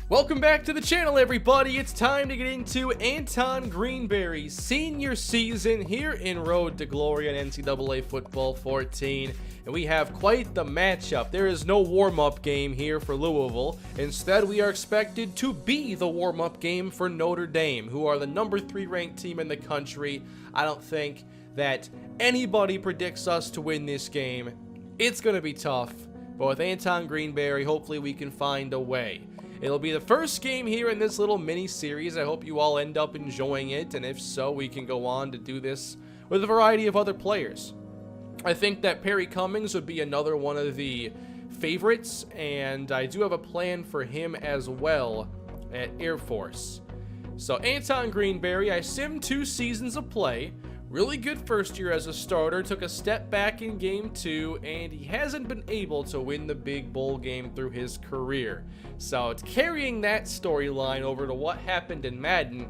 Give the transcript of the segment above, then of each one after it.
Welcome back to the channel, everybody. It's time to get into Anton Greenberry's senior season here in Road to Glory on NCAA Football 14. And we have quite the matchup. There is no warm-up game here for Louisville. Instead, we are expected to be the warm-up game for Notre Dame, who are the number 3 ranked team in the country. I don't think that anybody predicts us to win this game. It's going to be tough. But with Anton Greenberry, hopefully we can find a way. It'll be the first game here in this little mini-series. I hope you all end up enjoying it, and if so, we can go on to do this with a variety of other players. I think that Perry Cummings would be another one of the favorites, and I do have a plan for him as well at Air Force. So Anton Greenberry, I simmed 2 seasons of play. Really good first year as a starter, took a step back in game 2, and he hasn't been able to win the big bowl game through his career. So it's carrying that storyline over to what happened in Madden.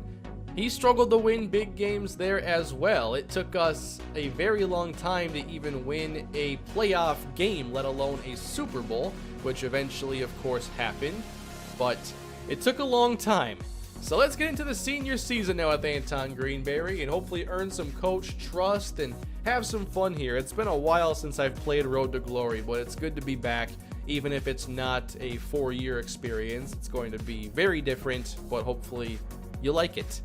He struggled to win big games there as well. It took us a very long time to even win a playoff game, let alone a Super Bowl, which eventually, of course, happened. But it took a long time. So let's get into the senior season now with Anton Greenberry and hopefully earn some coach trust and have some fun here. It's been a while since I've played Road to Glory, but it's good to be back. Even if it's not a 4-year experience, it's going to be very different, but hopefully you like it.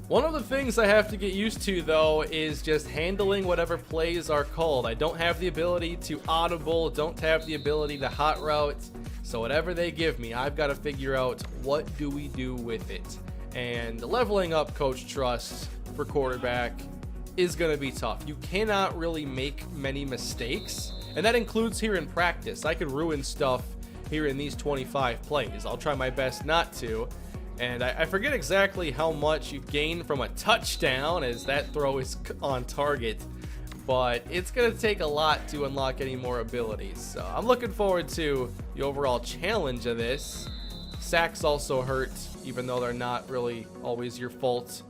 One of the things I have to get used to, though, is just handling whatever plays are called. I don't have the ability to audible, don't have the ability to hot route. So whatever they give me, I've got to figure out what do we do with it. And leveling up coach trust for quarterback is going to be tough. You cannot really make many mistakes, and that includes here in practice. I could ruin stuff here in these 25 plays. I'll try my best not to. And I forget exactly how much you gain from a touchdown, as that throw is on target. But it's going to take a lot to unlock any more abilities. So I'm looking forward to the overall challenge of this. Sacks also hurt, even though they're not really always your fault.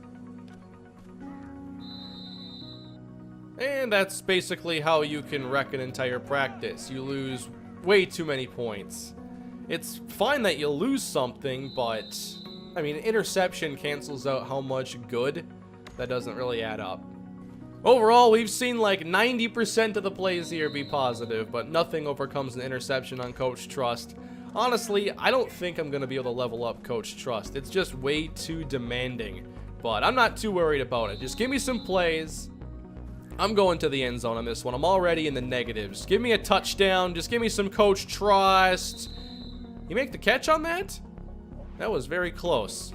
And that's basically how you can wreck an entire practice. You lose way too many points. It's fine that you lose something, but I mean, interception cancels out how much good. That doesn't really add up. Overall, we've seen like 90% of the plays here be positive, but nothing overcomes an interception on coach trust. Honestly, I don't think I'm going to be able to level up coach trust. It's just way too demanding, but I'm not too worried about it. Just give me some plays. I'm going to the end zone on this one. I'm already in the negatives. Give me a touchdown. Just give me some coach trust. You make the catch on that? That was very close.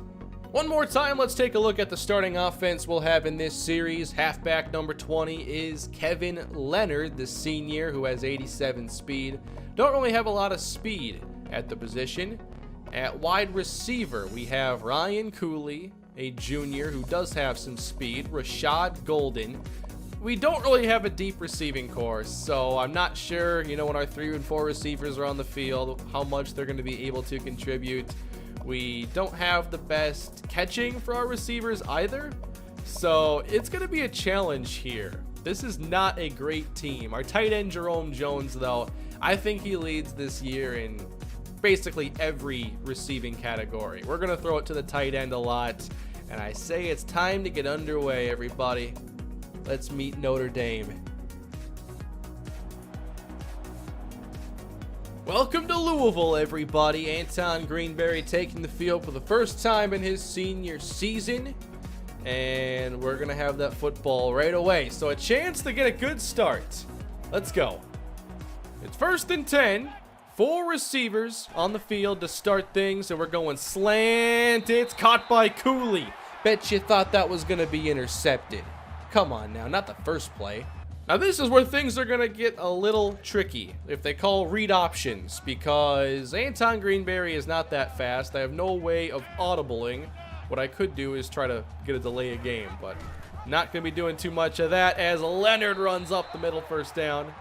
One more time, let's take a look at the starting offense we'll have in this series. Halfback number 20 is Kevin Leonard, the senior, who has 87 speed. Don't really have a lot of speed at the position. At wide receiver, we have Ryan Cooley, a junior who does have some speed. Rashad Golden. We don't really have a deep receiving corps, so I'm not sure, when our 3 and 4 receivers are on the field, how much they're going to be able to contribute. We don't have the best catching for our receivers either, so it's going to be a challenge here. This is not a great team. Our tight end Jerome Jones, though, I think he leads this year in basically every receiving category. We're going to throw it to the tight end a lot, and I say it's time to get underway, everybody. Let's meet Notre Dame. Welcome to Louisville, everybody. Anton Greenberry taking the field for the first time in his senior season. And we're going to have that football right away. So a chance to get a good start. Let's go. It's 1st and 10. 4 receivers on the field to start things. And we're going slant. It's caught by Cooley. Bet you thought that was going to be intercepted. Come on now, not the first play. Now this is where things are going to get a little tricky if they call read options, because Anton Greenberry is not that fast. I have no way of audibling. What I could do is try to get a delay of game, but not going to be doing too much of that as Leonard runs up the middle, first down.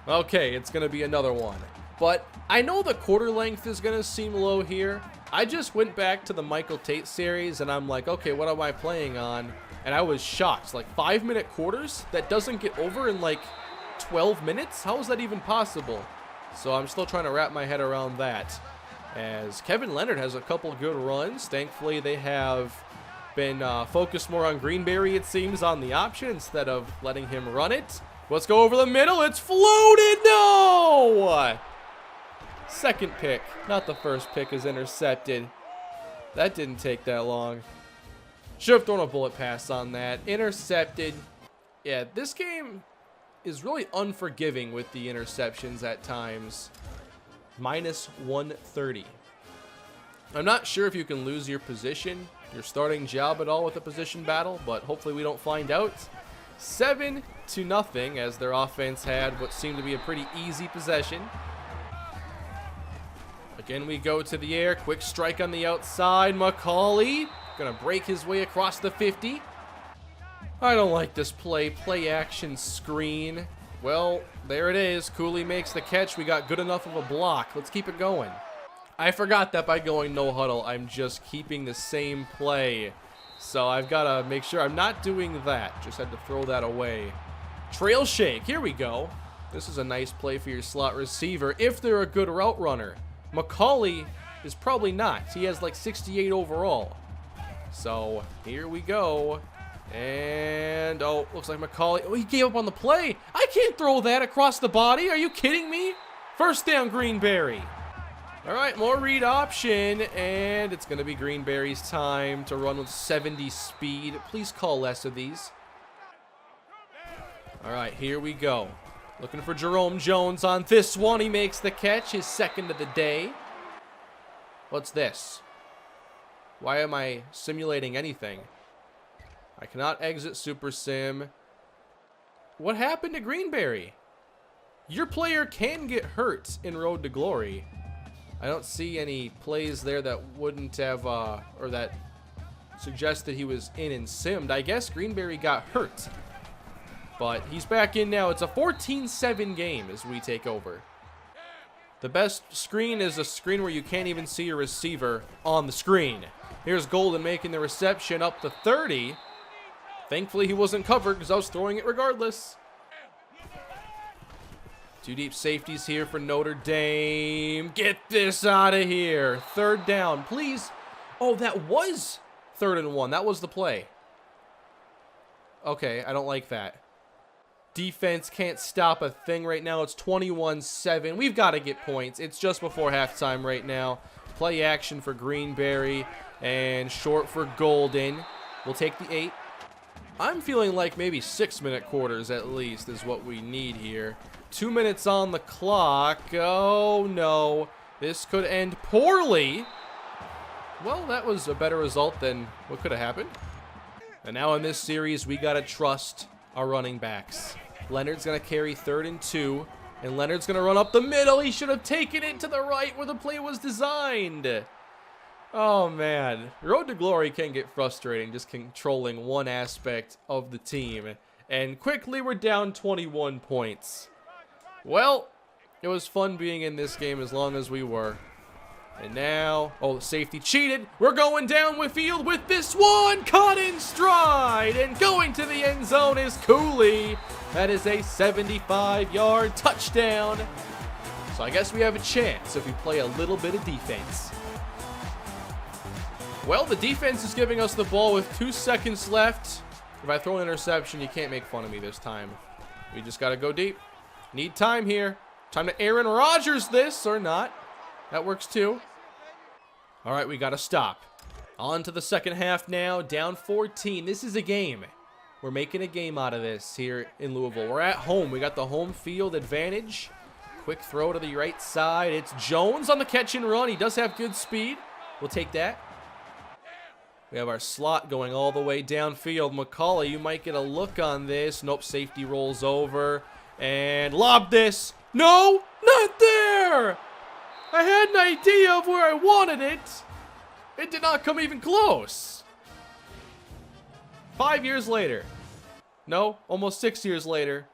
Okay, it's going to be another one. But I know the quarter length is going to seem low here. I just went back to the Michael Tate series and I'm like, okay, what am I playing on? And I was shocked. Like 5-minute quarters? That doesn't get over in like 12 minutes? How is that even possible? So I'm still trying to wrap my head around that. as Kevin Leonard has a couple good runs. Thankfully, they have been focused more on Greenberry, it seems, on the option instead of letting him run it. Let's go over the middle. It's floated. No! Second pick, not the first pick, is intercepted. That didn't take that long. Should have thrown a bullet pass on that. Intercepted. Yeah, this game is really unforgiving with the interceptions at times. Minus 130. I'm not sure if you can lose your position, your starting job at all with a position battle, but hopefully we don't find out. 7-0 as their offense had what seemed to be a pretty easy possession. Again, we go to the air. Quick strike on the outside. McCauley gonna break his way across the 50. I don't like this play. Play action screen. Well, there it is. Cooley makes the catch. We got good enough of a block. Let's keep it going. I forgot that by going no huddle, I'm just keeping the same play. So I've got to make sure I'm not doing that. Just had to throw that away. Trail shake. Here we go. This is a nice play for your slot receiver if they're a good route runner. McCauley is probably not. He has like 68 overall. So here we go. And, oh, looks like McCauley. Oh, he gave up on the play. I can't throw that across the body. Are you kidding me? First down, Greenberry. All right, more read option. And it's going to be Greenberry's time to run with 70 speed. Please call less of these. All right, here we go. Looking for Jerome Jones on this one. He makes the catch, his second of the day. What's this? Why am I simulating anything? I cannot exit Super Sim. What happened to Greenberry? Your player can get hurt in Road to Glory. I don't see any plays there that wouldn't have, or that suggested he was in and simmed. I guess Greenberry got hurt. But he's back in now. It's a 14-7 game as we take over. The best screen is a screen where you can't even see your receiver on the screen. Here's Golden making the reception up to 30. Thankfully, he wasn't covered because I was throwing it regardless. Two deep safeties here for Notre Dame. Get this out of here. Third down, please. Oh, that was 3rd and 1. That was the play. Okay, I don't like that. Defense can't stop a thing right now. It's 21-7. We've got to get points. It's just before halftime right now. Play action for Greenberry and short for Golden. We'll take the 8. I'm feeling like maybe 6-minute quarters at least is what we need here. 2 minutes on the clock. Oh, no. This could end poorly. Well, that was a better result than what could have happened. And now in this series, we got to trust our running backs. Leonard's going to carry 3rd and 2. And Leonard's going to run up the middle. He should have taken it to the right where the play was designed. Oh, man. Road to Glory can get frustrating just controlling one aspect of the team. And quickly, we're down 21 points. Well, it was fun being in this game as long as we were. And now, oh, the safety cheated. We're going down with field with this one. Caught in stride. And going to the end zone is Cooley. That is a 75-yard touchdown. So I guess we have a chance if we play a little bit of defense. Well, the defense is giving us the ball with 2 seconds left. If I throw an interception, you can't make fun of me this time. We just got to go deep. Need time here. Time to Aaron Rodgers this or not. That works too. All right, we got to stop. On to the second half now. Down 14. This is a game. We're making a game out of this here in Louisville. We're at home. We got the home field advantage. Quick throw to the right side. It's Jones on the catch and run. He does have good speed. We'll take that. We have our slot going all the way downfield. McCauley, you might get a look on this. Nope, safety rolls over. And lob this. No, not there. I had an idea of where I wanted it. It did not come even close. 5 years later. No, almost 6 years later.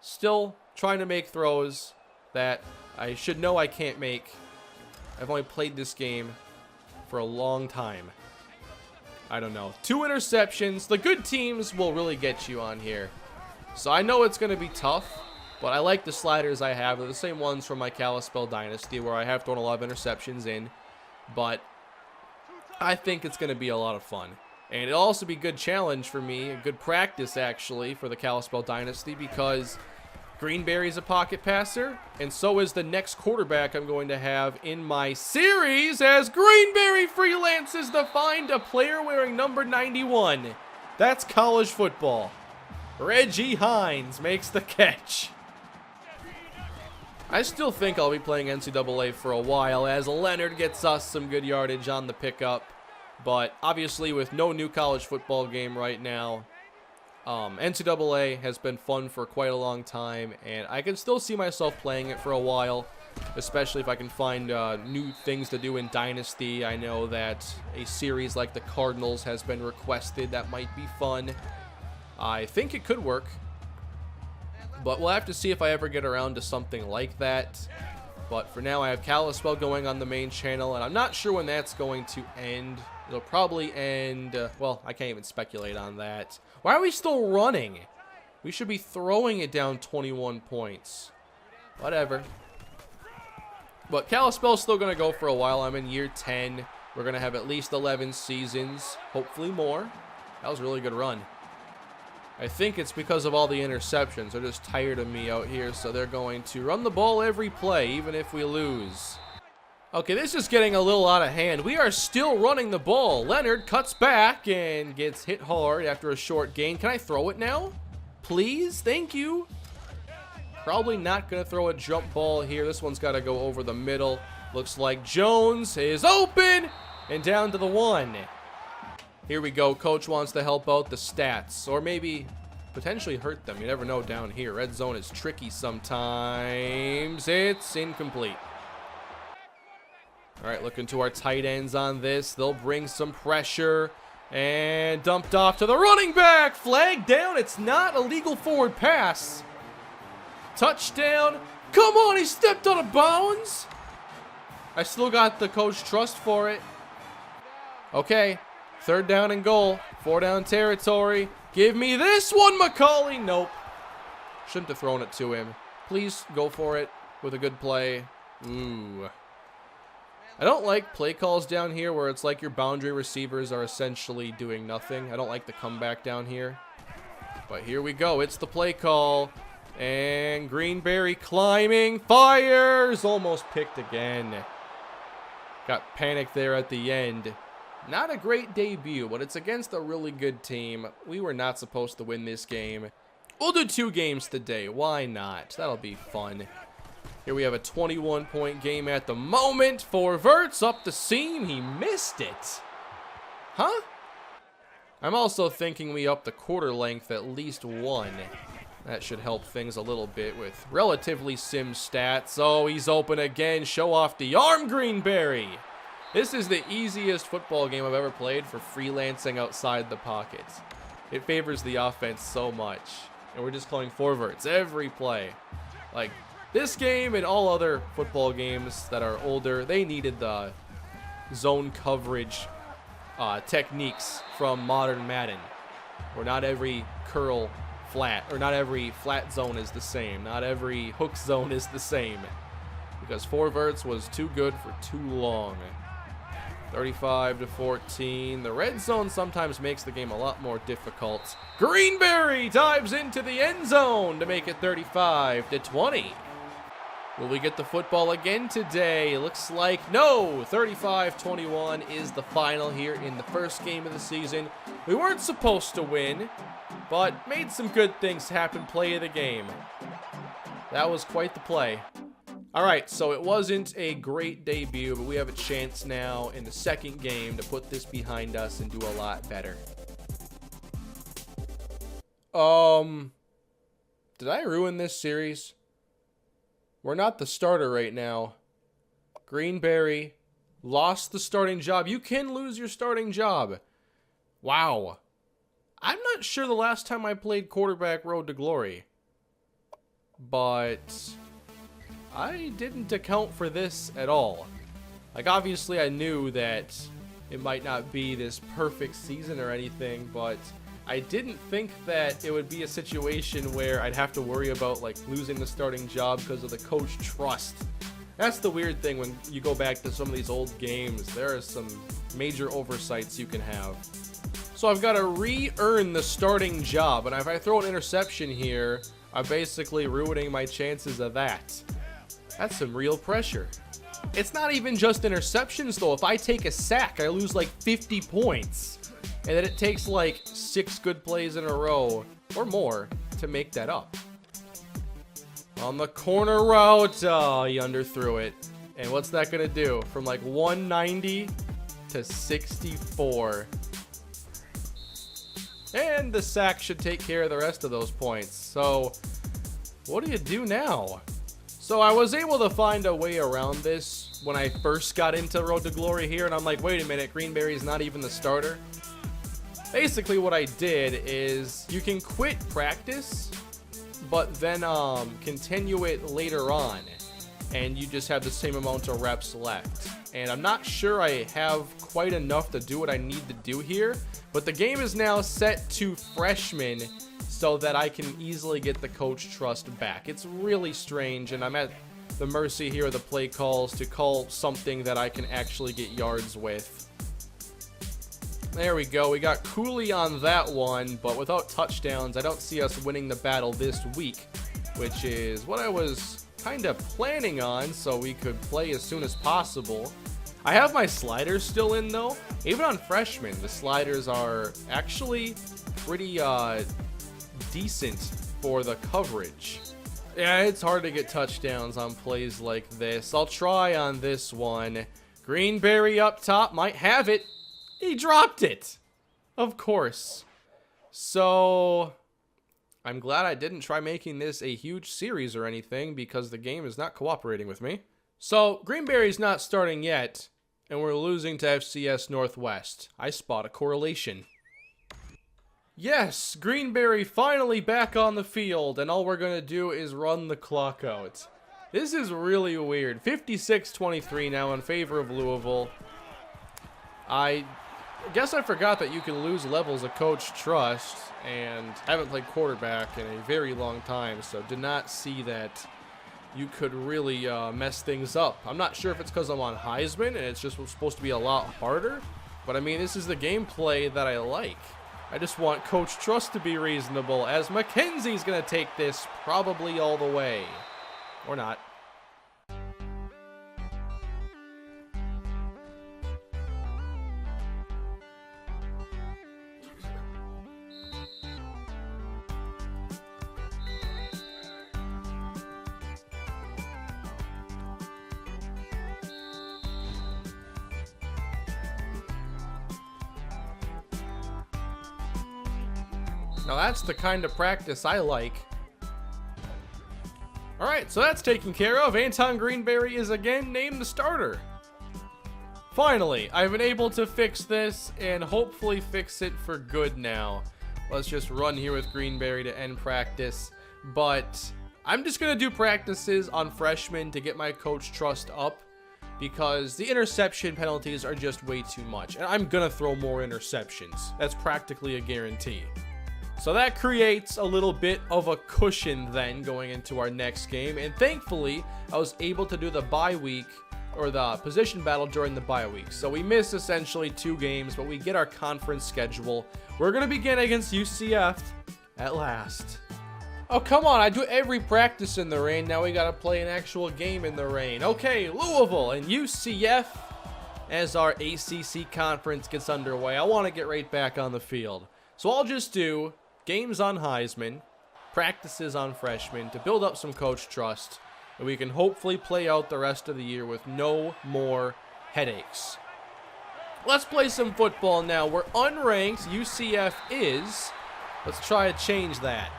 Still trying to make throws that I should know I can't make. I've only played this game for a long time. I don't know. 2 interceptions. The good teams will really get you on here. So I know it's going to be tough. But I like the sliders I have. They're the same ones from my Kalispell Dynasty, where I have thrown a lot of interceptions in. But I think it's going to be a lot of fun. And it'll also be a good challenge for me, a good practice, actually, for the Kalispell Dynasty, because Greenberry's a pocket passer, and so is the next quarterback I'm going to have in my series, as Greenberry freelances to find a player wearing number 91. That's college football. Reggie Hines makes the catch. I still think I'll be playing NCAA for a while, as Leonard gets us some good yardage on the pickup. But obviously, with no new college football game right now, NCAA has been fun for quite a long time, and I can still see myself playing it for a while, especially if I can find new things to do in Dynasty. I know that a series like the Cardinals has been requested. That might be fun. I think it could work. But we'll have to see if I ever get around to something like that. But for now, I have Kalispell going on the main channel, and I'm not sure when that's going to end. It'll probably end, well, I can't even speculate on that. Why are we still running? We should be throwing it down 21 points. Whatever. But Kalispell's still going to go for a while. I'm in year 10. We're going to have at least 11 seasons, hopefully more. That was a really good run. I think it's because of all the interceptions. They're just tired of me out here, so they're going to run the ball every play, even if we lose. Okay, this is getting a little out of hand. We are still running the ball. Leonard cuts back and gets hit hard after a short gain. Can I throw it now? Please? Thank you. Probably not going to throw a jump ball here. This one's got to go over the middle. Looks like Jones is open and down to the 1. Here we go. Coach wants to help out the stats, or maybe potentially hurt them. You never know down here. Red zone is tricky sometimes. It's incomplete. All right, looking to our tight ends on this. They'll bring some pressure and dumped off to the running back. Flag down. It's not a legal forward pass. Touchdown. Come on, he stepped out of bounds. I still got the coach trust for it. Okay. 3rd down and goal. 4 down territory. Give me this one, McCauley. Nope. Shouldn't have thrown it to him. Please go for it with a good play. Ooh. I don't like play calls down here where it's like your boundary receivers are essentially doing nothing. I don't like the comeback down here. But here we go. It's the play call. And Greenberry climbing. Fires. Almost picked again. Got panicked there at the end. Not a great debut, but it's against a really good team. We were not supposed to win this game. We'll do 2 games today. Why not? That'll be fun. Here we have a 21-point game at the moment. Verts up the seam. He missed it. Huh? I'm also thinking we up the quarter length at least 1. That should help things a little bit with relatively sim stats. Oh, he's open again. Show off the arm, Greenberry. This is the easiest football game I've ever played for freelancing outside the pocket. It favors the offense so much. And we're just calling forwards every play. Like, this game and all other football games that are older, they needed the zone coverage techniques from modern Madden. Where not every curl flat, or not every flat zone is the same. Not every hook zone is the same. Because forwards was too good for too long. 35-14. The red zone sometimes makes the game a lot more difficult. Greenberry dives into the end zone to make it 35-20. Will we get the football again today? Looks like no. 35-21 is the final here in the first game of the season. We weren't supposed to win, but made some good things happen. Play of the game. That was quite the play. All right, so it wasn't a great debut, but we have a chance now in the second game to put this behind us and do a lot better. Did I ruin this series? We're not the starter right now. Greenberry lost the starting job. You can lose your starting job. Wow. I'm not sure the last time I played quarterback Road to Glory. But I didn't account for this at all. Like, obviously I knew that it might not be this perfect season or anything, but I didn't think that it would be a situation where I'd have to worry about like losing the starting job because of the coach trust. That's the weird thing when you go back to some of these old games. There are some major oversights you can have. So I've got to re-earn the starting job, and if I throw an interception here, I'm basically ruining my chances of that. That's some real pressure. It's not even just interceptions though. If I take a sack, I lose like 50 points. And then it takes like 6 good plays in a row or more to make that up. On the corner route, oh, he underthrew it. And what's that gonna do? From like 190 to 64. And the sack should take care of the rest of those points. So what do you do now? So I was able to find a way around this when I first got into Road to Glory here, and I'm like, wait a minute, Greenberry's not even the starter. Basically what I did is you can quit practice, but then continue it later on, and you just have the same amount of reps left. And I'm not sure I have quite enough to do what I need to do here, but the game is now set to freshman so that I can easily get the coach trust back. It's really strange, and I'm at the mercy here of the play calls to call something that I can actually get yards with. There we go. We got Cooley on that one, but without touchdowns, I don't see us winning the battle this week, which is what I was kind of planning on, so we could play as soon as possible. I have my sliders still in, though. Even on freshmen, the sliders are actually pretty decent for the coverage. Yeah, it's hard to get touchdowns on plays like this. I'll try on this one. Greenberry up top might have it. He dropped it. Of course. So I'm glad I didn't try making this a huge series or anything because the game is not cooperating with me. So Greenberry's not starting yet, and we're losing to FCS Northwest. I spot a correlation. Yes, Greenberry finally back on the field, and all we're going to do is run the clock out. This is really weird. 56-23 now in favor of Louisville. I guess I forgot that you can lose levels of coach trust, and haven't played quarterback in a very long time, so did not see that you could really mess things up. I'm not sure if it's because I'm on Heisman and it's just supposed to be a lot harder, but I mean, this is the gameplay that I like. I just want coach trust to be reasonable, as McKenzie's going to take this probably all the way. Or not. Now that's the kind of practice I like. Alright, so that's taken care of. Anton Greenberry is again named the starter. Finally, I've been able to fix this and hopefully fix it for good now. Let's just run here with Greenberry to end practice. But I'm just going to do practices on freshmen to get my coach trust up, because the interception penalties are just way too much. And I'm going to throw more interceptions. That's practically a guarantee. So that creates a little bit of a cushion then going into our next game. And thankfully, I was able to do the bye week, or the position battle during the bye week. So we missed essentially 2 games, but we get our conference schedule. We're going to begin against UCF at last. Oh, come on. I do every practice in the rain. Now we got to play an actual game in the rain. Okay, Louisville and UCF as our ACC conference gets underway. I want to get right back on the field. So I'll just do games on Heisman, practices on freshmen to build up some coach trust, and we can hopefully play out the rest of the year with no more headaches. Let's play some football now. We're unranked. UCF is. Let's try to change that.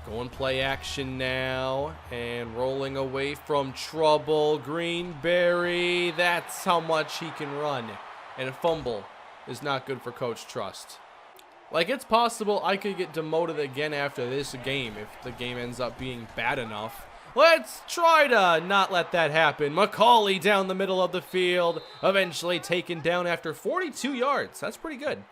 Go and play action now, and rolling away from trouble. Greenberry, that's how much he can run, and a fumble is not good for coach trust. Like, it's possible I could get demoted again after this game if the game ends up being bad enough. Let's try to not let that happen. McCauley down the middle of the field, eventually taken down after 42 yards. That's pretty good.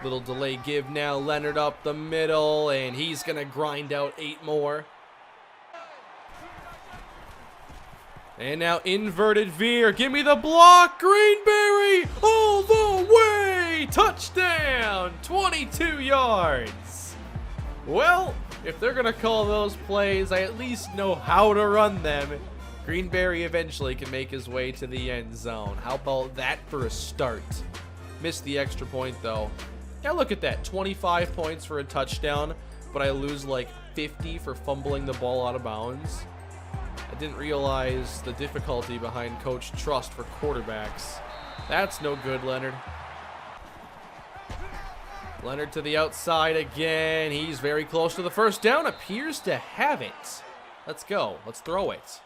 Little delay give now. Leonard up the middle, and he's going to grind out 8 more. And now inverted veer. Give me the block. Greenberry all the way. Touchdown. 22 yards. Well, if they're going to call those plays, I at least know how to run them. Greenberry eventually can make his way to the end zone. How about that for a start? Missed the extra point, though. Yeah, look at that. 25 points for a touchdown, but I lose like 50 for fumbling the ball out of bounds. I didn't realize the difficulty behind Coach Trust for quarterbacks. That's no good, Leonard. Leonard to the outside again. He's very close to the first down. Appears to have it. Let's go. Let's throw it.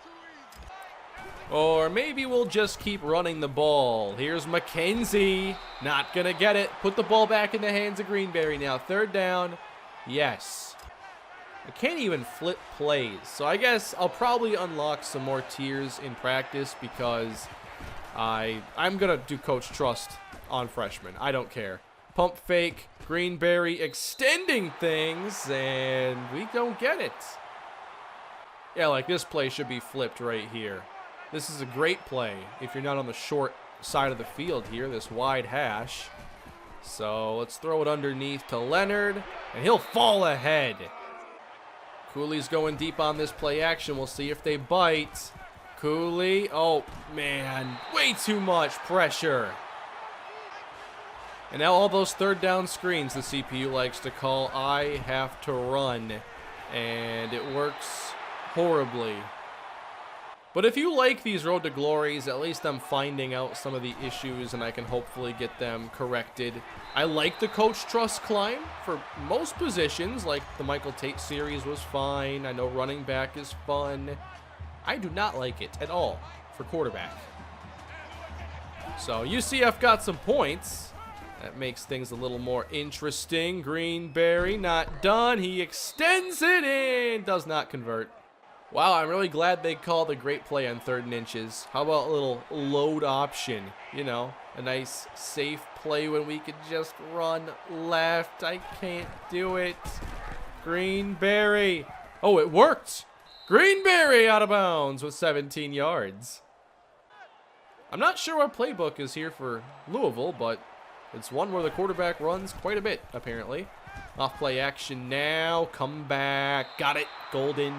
Or maybe we'll just keep running the ball. Here's McKenzie. Not going to get it. Put the ball back in the hands of Greenberry now. 3rd down. Yes. I can't even flip plays. So I guess I'll probably unlock some more tiers in practice because I'm going to do Coach Trust on freshmen. I don't care. Pump fake. Greenberry extending things, and we don't get it. Yeah, like this play should be flipped right here. This is a great play if you're not on the short side of the field here, this wide hash. So let's throw it underneath to Leonard, and he'll fall ahead. Cooley's going deep on this play action. We'll see if they bite. Cooley. Oh, man. Way too much pressure. And now all those 3rd down screens the CPU likes to call, I have to run. And it works horribly. But if you like these Road to Glories, at least I'm finding out some of the issues and I can hopefully get them corrected. I like the Coach Trust climb for most positions, like the Michael Tate series was fine. I know running back is fun. I do not like it at all for quarterback. So UCF got some points. That makes things a little more interesting. Greenberry not done. He extends it in. Does not convert. Wow, I'm really glad they called a great play on 3rd and inches. How about a little load option? You know, a nice safe play when we could just run left. I can't do it. Greenberry. Oh, it worked. Greenberry out of bounds with 17 yards. I'm not sure what playbook is here for Louisville, but it's one where the quarterback runs quite a bit, apparently. Off play action now. Come back. Got it. Golden.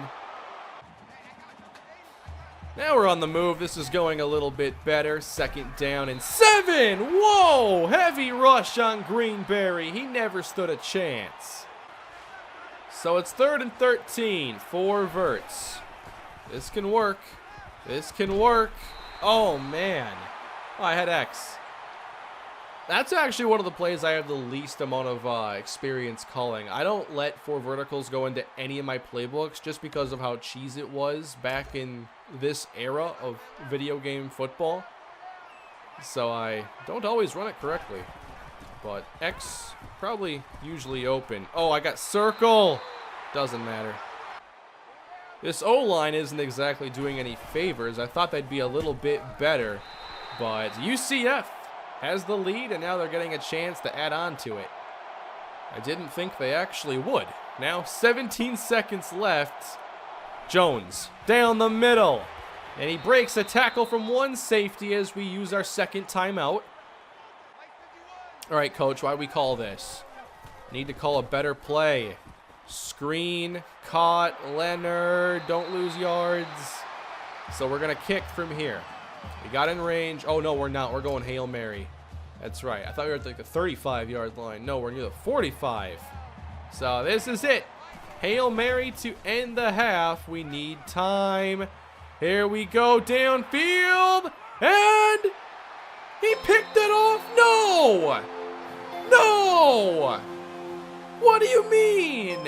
Now we're on the move. This is going a little bit better. 2nd down and 7. Whoa! Heavy rush on Greenberry. He never stood a chance. So it's 3rd and 13. 4 verts. This can work. This can work. Oh, man. Oh, I had X. That's actually one of the plays I have the least amount of experience calling. I don't let 4 verticals go into any of my playbooks just because of how cheesy it was back in this era of video game football. So I don't always run it correctly. But X probably usually open. Oh, I got circle. Doesn't matter. This O-line isn't exactly doing any favors. I thought they'd be a little bit better. But UCF has the lead, and now they're getting a chance to add on to it. I didn't think they actually would. Now 17 seconds left. Jones down the middle. And he breaks a tackle from one safety as we use our 2nd timeout. All right, coach, why do we call this? Need to call a better play. Screen, caught, Leonard, don't lose yards. So we're going to kick from here. We got in range. Oh, no, we're not. We're going Hail Mary. That's right. I thought we were at like the 35-yard line. No, we're near the 45. So this is it. Hail Mary to end the half. We need time. Here we go downfield. And he picked it off. No. No. What do you mean?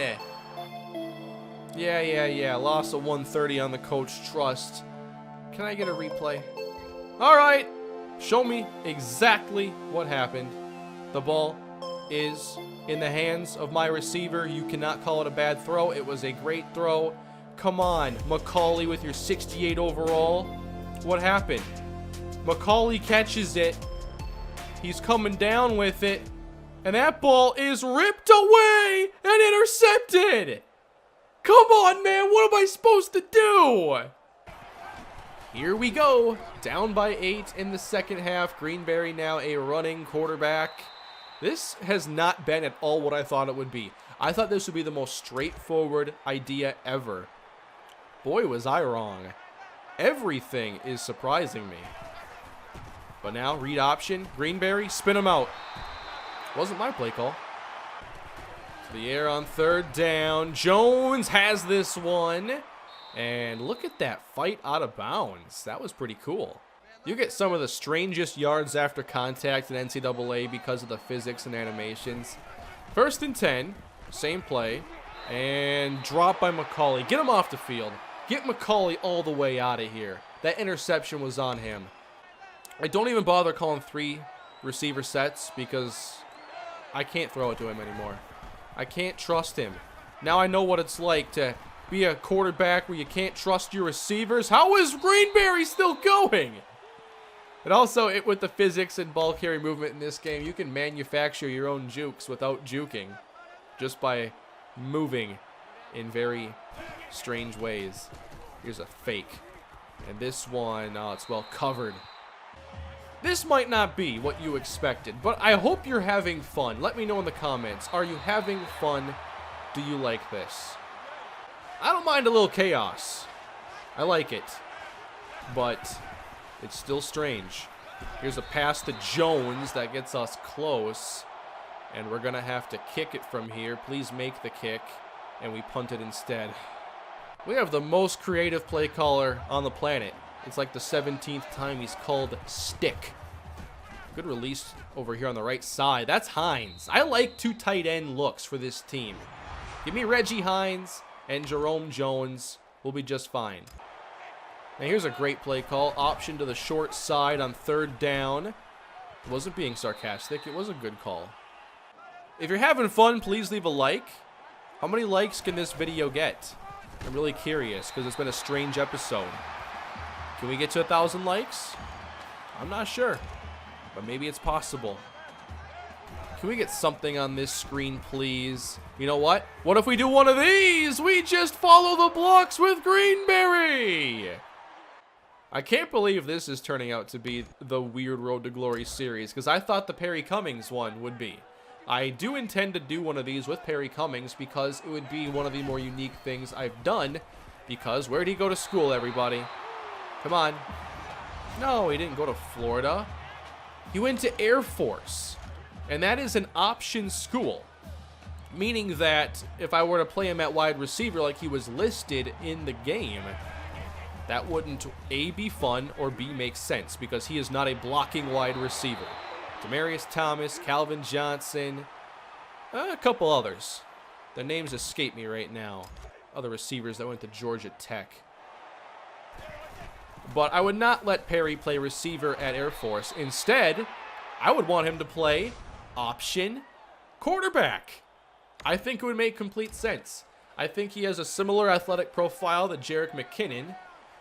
Yeah. Loss of 130 on the Coach Trust. Can I get a replay? All right. Show me exactly what happened. The ball is in the hands of my receiver. You cannot call it a bad throw. It was a great throw. Come on, Macaulay with your 68 overall. What happened? Macaulay catches it. He's coming down with it. And that ball is ripped away and intercepted. Come on, man. What am I supposed to do? Here we go. Down by 8 in the second half. Greenberry now a running quarterback. This has not been at all what I thought it would be. I thought this would be the most straightforward idea ever. Boy, was I wrong. Everything is surprising me. But now, read option. Greenberry, spin him out. Wasn't my play call. To the air on third down. Jones has this one. And look at that fight out of bounds. That was pretty cool. You get some of the strangest yards after contact in NCAA because of the physics and animations. 1st and 10. Same play. And drop by McCauley. Get him off the field. Get McCauley all the way out of here. That interception was on him. I don't even bother calling 3 receiver sets because I can't throw it to him anymore. I can't trust him. Now I know what it's like to be a quarterback where you can't trust your receivers. How is Greenberry still going? And also, with the physics and ball carry movement in this game, you can manufacture your own jukes without juking. Just by moving in very strange ways. Here's a fake. And this one, oh, it's well covered. This might not be what you expected, but I hope you're having fun. Let me know in the comments. Are you having fun? Do you like this? I don't mind a little chaos. I like it. But it's still strange. Here's a pass to Jones that gets us close. And we're going to have to kick it from here. Please make the kick. And we punt it instead. We have the most creative play caller on the planet. It's like the 17th time he's called stick. Good release over here on the right side. That's Hines. I like 2 tight end looks for this team. Give me Reggie Hines and Jerome Jones. We'll be just fine. Now here's a great play call. Option to the short side on 3rd down. It wasn't being sarcastic. It was a good call. If you're having fun, please leave a like. How many likes can this video get? I'm really curious because it's been a strange episode. Can we get to 1,000 likes? I'm not sure, but maybe it's possible. Can we get something on this screen, please? You know what? What if we do one of these? We just follow the blocks with Greenberry. I can't believe this is turning out to be the Weird Road to Glory series because I thought the Perry Cummings one would be. I do intend to do one of these with Perry Cummings because it would be one of the more unique things I've done. Because where'd he go to school, everybody? Come on. No, he didn't go to Florida. He went to Air Force. And that is an option school. Meaning that if I were to play him at wide receiver like he was listed in the game, that wouldn't A, be fun, or B, make sense. Because he is not a blocking wide receiver. Demaryius Thomas, Calvin Johnson, a couple others. Their names escape me right now. Other receivers that went to Georgia Tech. But I would not let Perry play receiver at Air Force. Instead, I would want him to play option quarterback. I think it would make complete sense. I think he has a similar athletic profile to Jerick McKinnon.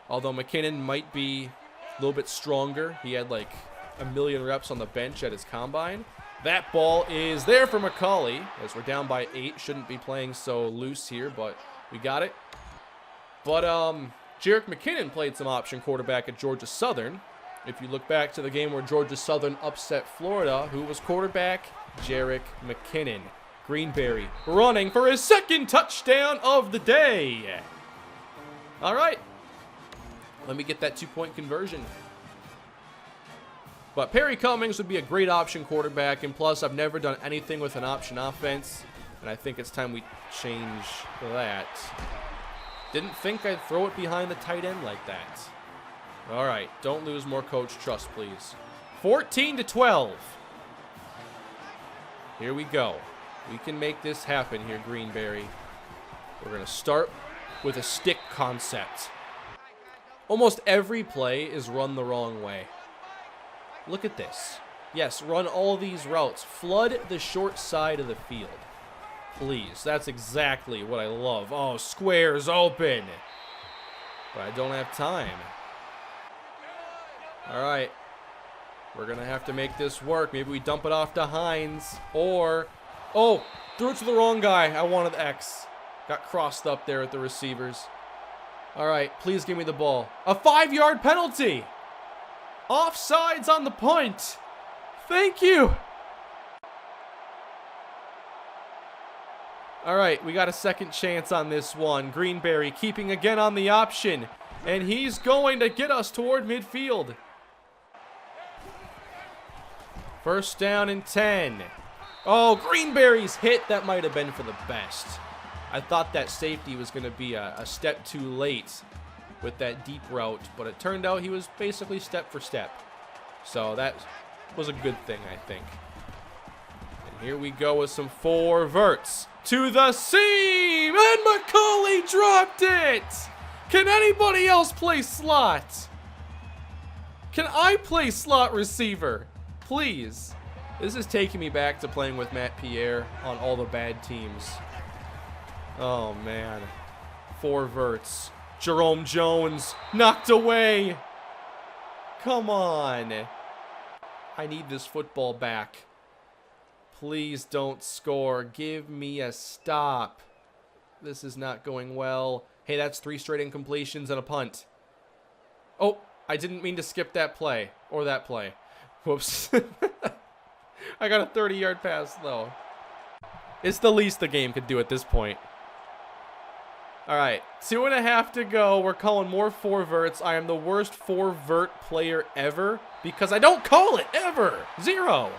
Although McKinnon might be a little bit stronger. He had like 1,000,000 reps on the bench at his combine. That ball is there for McCauley as we're down by 8. Shouldn't be playing so loose here, but we got it. But Jerick McKinnon played some option quarterback at Georgia Southern. If you look back to the game where Georgia Southern upset Florida, who was quarterback? Jerick McKinnon. Greenberry running for his 2nd touchdown of the day. All right. Let me get that 2-point conversion. But Perry Cummings would be a great option quarterback, and plus I've never done anything with an option offense, and I think it's time we change that. Didn't think I'd throw it behind the tight end like that. All right, don't lose more coach trust, please. 14-12. Here we go. We can make this happen here, Greenberry. We're going to start with a stick concept. Almost every play is run the wrong way. Look at this. Yes, run all these routes. Flood the short side of the field. Please, that's exactly what I love. Oh, squares open. But I don't have time. All right. We're going to have to make this work. Maybe we dump it off to Hines. Or, oh, threw it to the wrong guy. I wanted X. Got crossed up there at the receivers. All right, please give me the ball. A 5-yard penalty. Offsides on the punt. Thank you. All right, we got a second chance on this one. Greenberry keeping again on the option. And he's going to get us toward midfield. First down and 10. Oh, Greenberry's hit. That might have been for the best. I thought that safety was going to be a step too late with that deep route, but it turned out he was basically step for step. So that was a good thing, I think. And here we go with some 4 verts. To the seam, and McCauley dropped it. Can anybody else play slot? Can I play slot receiver? Please. This is taking me back to playing with Matt Pierre on all the bad teams. Oh, man. 4 verts. Jerome Jones knocked away. Come on. I need this football back. Please don't score. Give me a stop. This is not going well. Hey, that's 3 straight incompletions and a punt. Oh, I didn't mean to skip that play. Or that play. Whoops. I got a 30-yard pass, though. It's the least the game could do at this point. All right, 2.5 to go. We're calling more 4 verts. I am the worst 4 vert player ever because I don't call it ever. 0.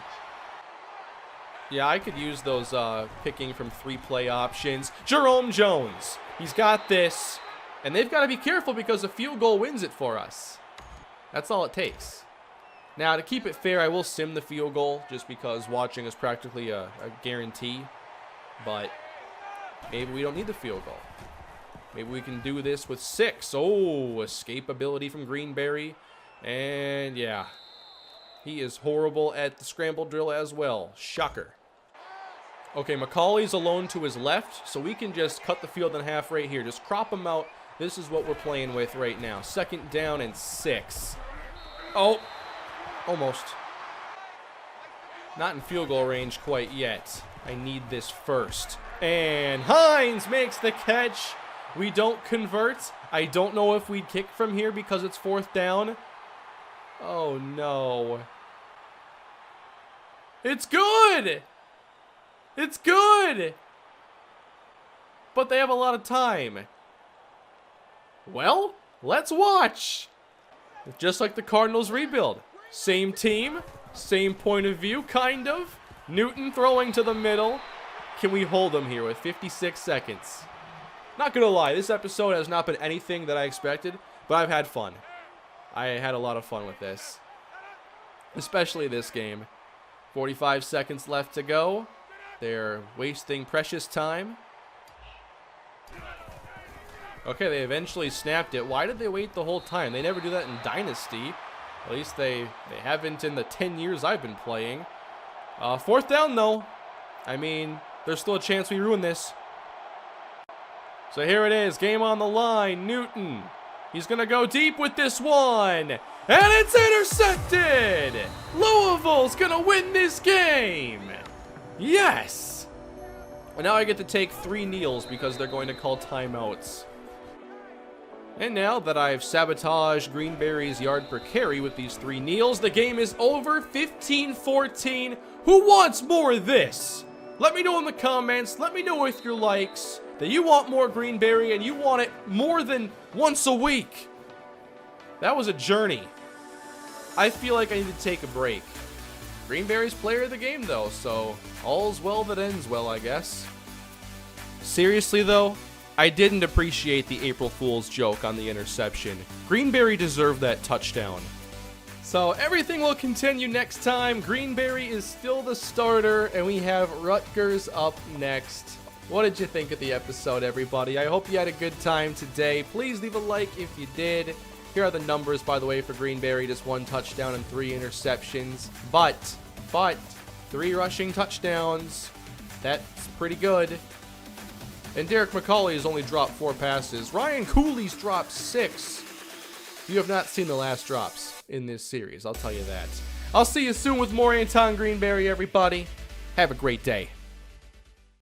Yeah, I could use those picking from 3 play options. Jerome Jones. He's got this. And they've got to be careful because a field goal wins it for us. That's all it takes. Now, to keep it fair, I will sim the field goal just because watching is practically a guarantee. But maybe we don't need the field goal. Maybe we can do this with 6. Oh, escape ability from Greenberry. And yeah, he is horrible at the scramble drill as well. Shocker. Okay, McCauley's alone to his left, so we can just cut the field in half right here. Just crop him out. This is what we're playing with right now. 2nd down and 6. Oh, almost. Not in field goal range quite yet. I need this first. And Hines makes the catch. We don't convert. I don't know if we'd kick from here because it's 4th down. Oh, no. It's good. It's good. But they have a lot of time. Well, let's watch. Just like the Cardinals rebuild. Same team, same point of view, kind of. Newton throwing to the middle. Can we hold him here with 56 seconds? Not gonna lie, this episode has not been anything that I expected, but I've had fun. I had a lot of fun with this. Especially this game. 45 seconds left to go. They're wasting precious time. Okay, they eventually snapped it. Why did they wait the whole time? They never do that in Dynasty. At least they haven't in the 10 years I've been playing. 4th down, though. I mean, there's still a chance we ruin this. So here it is. Game on the line. Newton. He's going to go deep with this one. And it's intercepted. Louisville's going to win this game. Yes. And now I get to take 3 kneels because they're going to call timeouts. And now that I've sabotaged Greenberry's yard per carry with these 3 kneels, the game is over. 15-14. Who wants more of this? Let me know in the comments. Let me know with your likes that you want more Greenberry and you want it more than once a week. That was a journey. I feel like I need to take a break. Greenberry's player of the game, though, so all's well that ends well, I guess. Seriously, though, I didn't appreciate the April Fool's joke on the interception. Greenberry deserved that touchdown. So everything will continue next time. Greenberry is still the starter, and we have Rutgers up next. What did you think of the episode, everybody? I hope you had a good time today. Please leave a like if you did. Here are the numbers, by the way, for Greenberry. Just 1 touchdown and 3 interceptions. But 3 rushing touchdowns. That's pretty good. And Derek McCauley has only dropped 4 passes. Ryan Cooley's dropped 6. You have not seen the last drops in this series, I'll tell you that. I'll see you soon with more Anton Greenberry, everybody. Have a great day.